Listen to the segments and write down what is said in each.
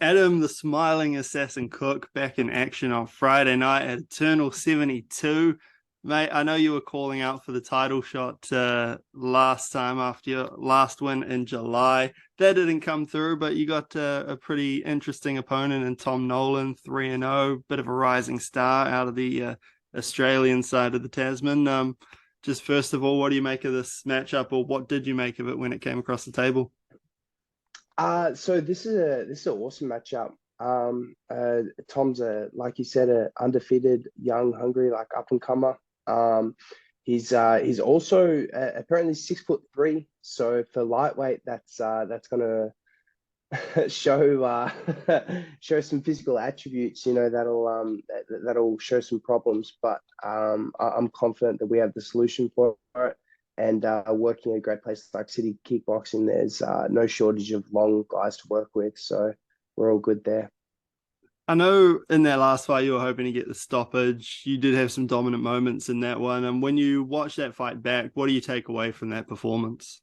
Adam, the smiling assassin Cook, back in action on Friday night at Eternal 72. Mate, I know you were calling out for the title shot last time after your last win in July. That didn't come through, but you got a pretty interesting opponent in Tom Nolan, 3-0, bit of a rising star out of the Australian side of the Tasman. Just first of all, what do you make of this matchup, or what did you make of it when it came across the table? So this is an awesome matchup. Tom's like you said, a undefeated, young, hungry, like up and comer. He's also apparently 6'3". So for lightweight, that's gonna show show some physical attributes. That'll show some problems. But I'm confident that we have the solution for it. And working at a great place like City Kickboxing, there's no shortage of long guys to work with. So we're all good there. I know in that last fight you were hoping to get the stoppage. You did have some dominant moments in that one. And when you watch that fight back, what do you take away from that performance?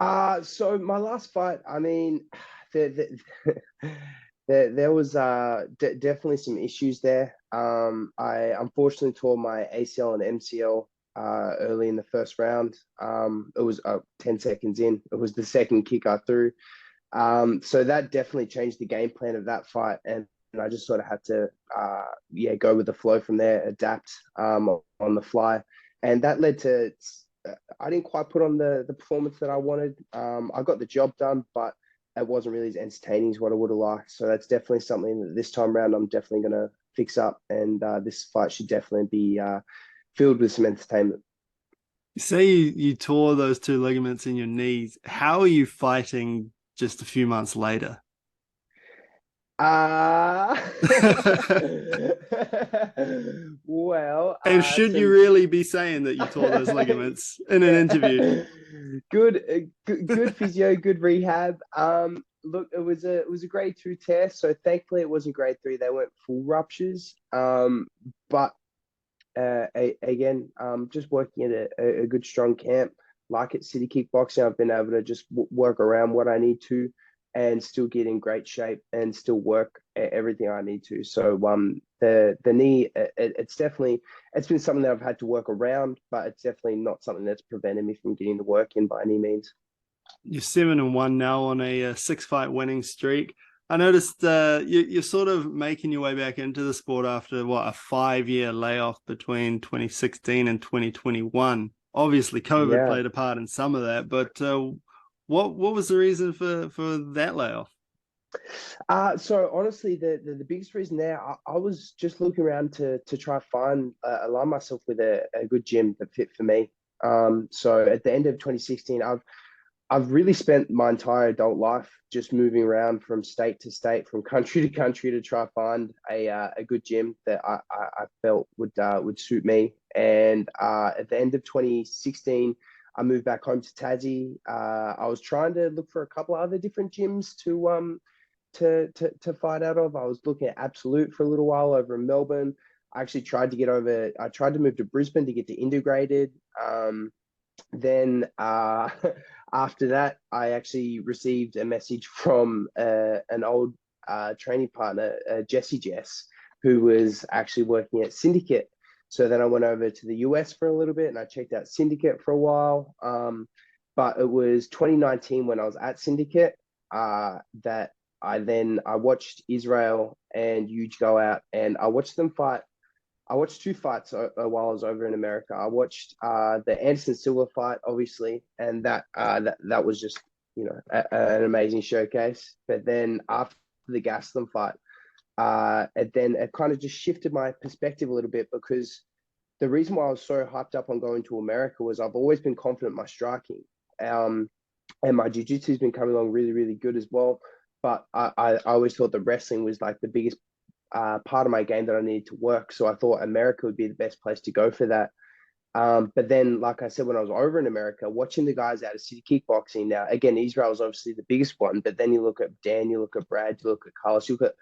So my last fight, I mean, there, there was definitely some issues there. I unfortunately tore my ACL and MCL early in the first round. It was 10 seconds in. It was the second kick I threw. So that definitely changed the game plan of that fight, and I just sort of had to go with the flow from there, adapt on the fly, and that led to I didn't quite put on the performance that I wanted. I got the job done, but it wasn't really as entertaining as what I would have liked. So that's definitely something that this time around I'm definitely going to fix up, and this fight should definitely be filled with some entertainment. You say you tore those two ligaments in your knees. How are you fighting just a few months later? Uh, well, And should you some really be saying that you tore those ligaments in an interview? yeah, good physio, good rehab. Look, it was a grade two tear, so thankfully it wasn't grade three. They weren't full ruptures. But again, just working at a good strong camp like at City Kickboxing, I've been able to just work around what I need to and still get in great shape and still work everything I need to. So the knee, it's definitely it's been something that I've had to work around, but it's definitely not something that's prevented me from getting the work in by any means. You're 7-1 now on a six-fight winning streak. I noticed you're sort of making your way back into the sport after what, a 5-year layoff between 2016 and 2021. Obviously, COVID Yeah. played a part in some of that, but what was the reason for that layoff? So honestly, the biggest reason there, I was just looking around to try find align myself with a good gym that fit for me. So at the end of 2016, I've really spent my entire adult life just moving around from state to state, from country to country to try find a good gym that I felt would suit me. And at the end of 2016, I moved back home to Tassie. I was trying to look for a couple of other different gyms to fight out of. I was looking at Absolute for a little while over in Melbourne. I actually tried to get over. I tried to move to Brisbane to get to integrated. Then after that, I actually received a message from an old training partner, Jesse Jess, who was actually working at Syndicate. So then I went over to the US for a little bit and I checked out Syndicate for a while. But it was 2019 when I was at Syndicate that I watched Israel and Huge go out and I watched them fight. I watched two fights while I was over in America. I watched the Anderson Silva fight, obviously, and that was just an amazing showcase. But then after the Gastelum fight, it kind of just shifted my perspective a little bit because the reason why I was so hyped up on going to America was I've always been confident in my striking, um, and my jiu-jitsu has been coming along really, really good as well. But I always thought that wrestling was like the biggest part of my game that I needed to work. So I thought America would be the best place to go for that. But then, like I said, when I was over in America, watching the guys out of City Kickboxing now, again, Israel is obviously the biggest one, but then you look at Dan, you look at Brad, you look at Carlos, you look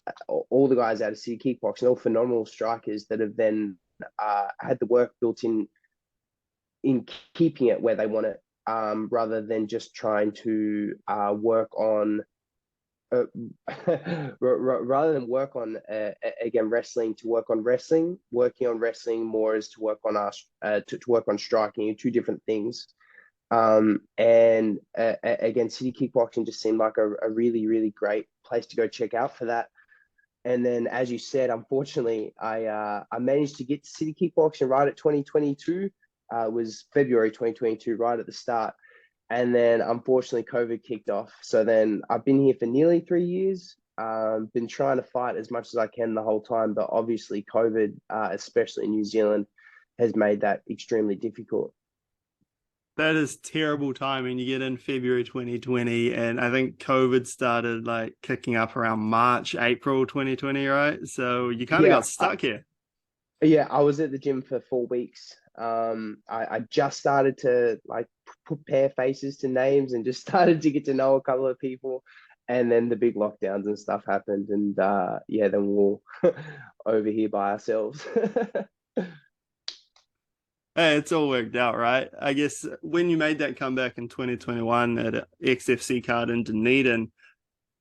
at all the guys out of City Kickboxing, all phenomenal strikers that have then had the work built in keeping it where they want it, rather than just trying to work on uh, rather than work on again wrestling, to work on wrestling, working on wrestling more is to work on us to work on striking, two different things. And again, City Kickboxing just seemed like a really, really great place to go check out for that. And then, as you said, unfortunately, I managed to get to City Kickboxing right at 2022. It was February 2022, right at the start. And then, unfortunately, COVID kicked off. So then I've been here for nearly 3 years. Been trying to fight as much as I can the whole time, but obviously, COVID, especially in New Zealand, has made that extremely difficult. That is terrible timing. You get in February 2020, and I think COVID started like kicking up around March, April 2020, right? So you kind of got Yeah, stuck here. yeah, I was at the gym for 4 weeks. I just started to like put pair faces to names and just started to get to know a couple of people. And then the big lockdowns and stuff happened. And yeah, then we're over here by ourselves. Hey, it's all worked out, right? I guess when you made that comeback in 2021 at a XFC card in Dunedin,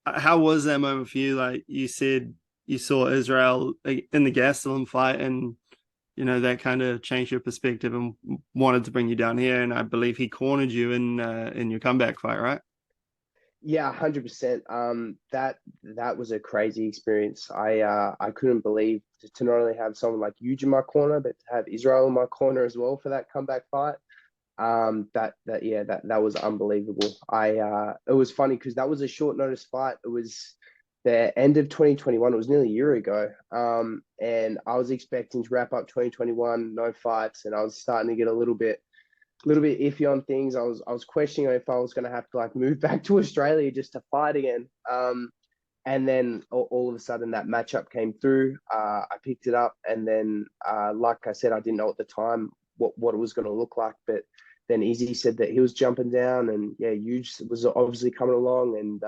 how was that moment for you? Like you said, you saw Israel in the Gastelum fight, and that kind of changed your perspective and wanted to bring you down here. And I believe he cornered you in your comeback fight, right? Yeah, 100%. That was a crazy experience. I couldn't believe to not only have someone like Eugene in my corner, but to have Israel in my corner as well for that comeback fight. That was unbelievable. It was funny because that was a short notice fight. It was the end of 2021. It was nearly a year ago. And I was expecting to wrap up 2021, no fights, and I was starting to get a little bit iffy on things. I was questioning if I was going to have to like move back to Australia just to fight again. And then all of a sudden that matchup came through. I picked it up, and then like I said, I didn't know at the time what it was going to look like, but then Izzy said that he was jumping down, and yeah, Huge was obviously coming along, and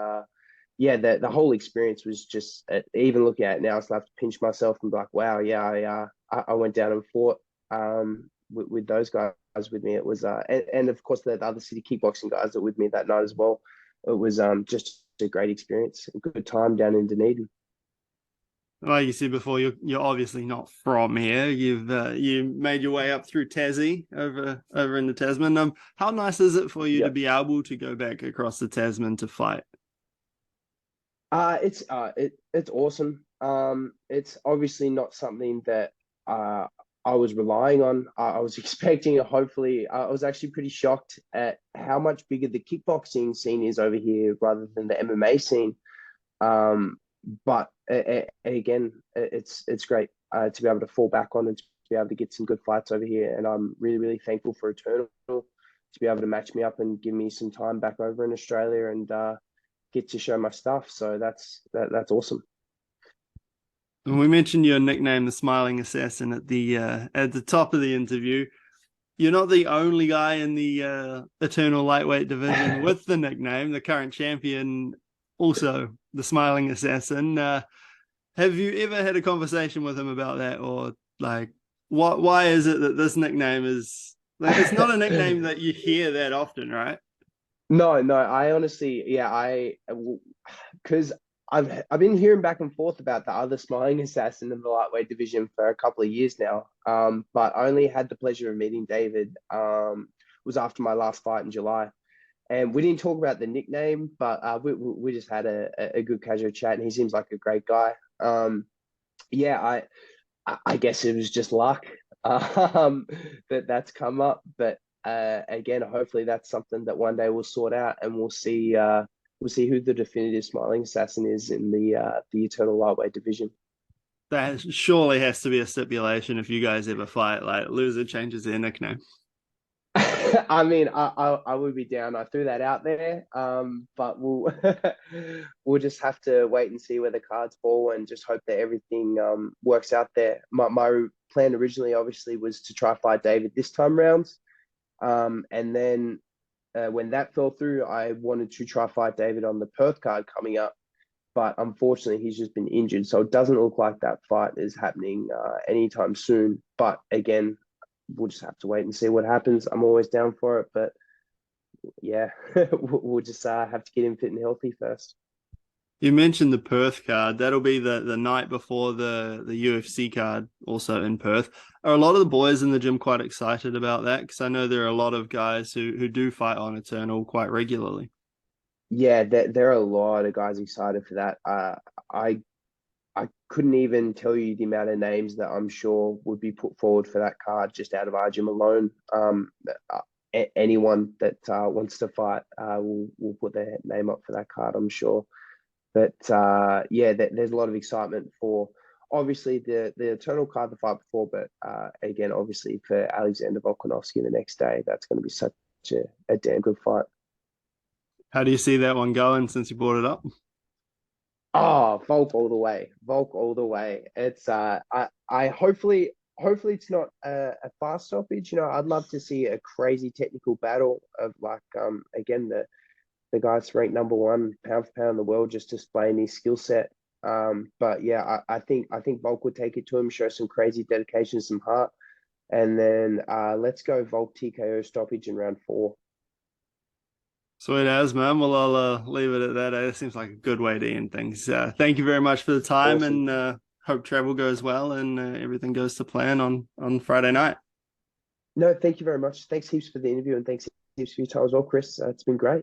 yeah, the whole experience was just even looking at it now, I still have to pinch myself and be like, wow, yeah, I went down and fought with those guys with me. It was and of course the other City Kickboxing guys that were with me that night as well. It was just a great experience, a good time down in Dunedin. Like you said before, you're obviously not from here. You made your way up through Tassie over in the Tasman. How nice is it for you to Yep. be able to go back across the Tasman to fight? It's awesome. It's obviously not something that uh I was relying on. I was expecting it. Hopefully, I was actually pretty shocked at how much bigger the kickboxing scene is over here rather than the MMA scene. Um, but again, it's great to be able to fall back on and to be able to get some good fights over here. And I'm really, really thankful for Eternal to be able to match me up and give me some time back over in Australia and get to show my stuff. So that's awesome. And we mentioned your nickname, the Smiling Assassin, at the top of the interview. You're not the only guy in the Eternal Lightweight division with the nickname. The current champion, also the Smiling Assassin. Have you ever had a conversation with him about that, or like, why is it that this nickname is like? It's not a nickname that you hear that often, right? No, no, I honestly, yeah, because I've been hearing back and forth about the other smiling assassin in the lightweight division for a couple of years now. But I only had the pleasure of meeting David. Was after my last fight in July, and we didn't talk about the nickname, but we just had a good casual chat, and he seems like a great guy. Yeah, I guess it was just luck that's come up. But again, hopefully that's something that one day we'll sort out, and we'll see who the definitive smiling assassin is in the Eternal Lightweight division. That surely has to be a stipulation if you guys ever fight. Like, loser changes their nickname. I mean, I would be down. I threw that out there, but we'll we'll just have to wait and see where the cards fall, and just hope that everything works out there. My plan originally, obviously, was to try fight David this time round, and then when that fell through, I wanted to try fight David on the Perth card coming up, but unfortunately, he's just been injured, so it doesn't look like that fight is happening anytime soon. But again, we'll just have to wait and see what happens. I'm always down for it, but yeah, we'll just have to get him fit and healthy first. You mentioned the Perth card. That'll be the night before the UFC card, also in Perth. Are a lot of the boys in the gym quite excited about that? Because I know there are a lot of guys who do fight on Eternal quite regularly. Yeah, there are a lot of guys excited for that. I I couldn't even tell you the amount of names that I'm sure would be put forward for that card just out of our gym alone. Anyone that wants to fight will put their name up for that card, I'm sure. But yeah, there's a lot of excitement for obviously the Eternal card the fight before, but again, obviously for Alexander Volkanovski the next day, that's going to be such a damn good fight. How do you see that one going since you brought it up? Oh, Volk all the way. Volk all the way. It's I hopefully it's not a fast stoppage. You know, I'd love to see a crazy technical battle of like again the guys ranked number one pound for pound in the world just displaying his skill set. But yeah, I think Volk would take it to him, show some crazy dedication, some heart, and then let's go Volk TKO stoppage in round four. Sweet as, man. Well, I'll leave it at that. It seems like a good way to end things. Thank you very much for the time, Awesome. and hope travel goes well and everything goes to plan on Friday night. No, thank you very much. Thanks heaps for the interview and thanks heaps for your time as well, Chris. It's been great.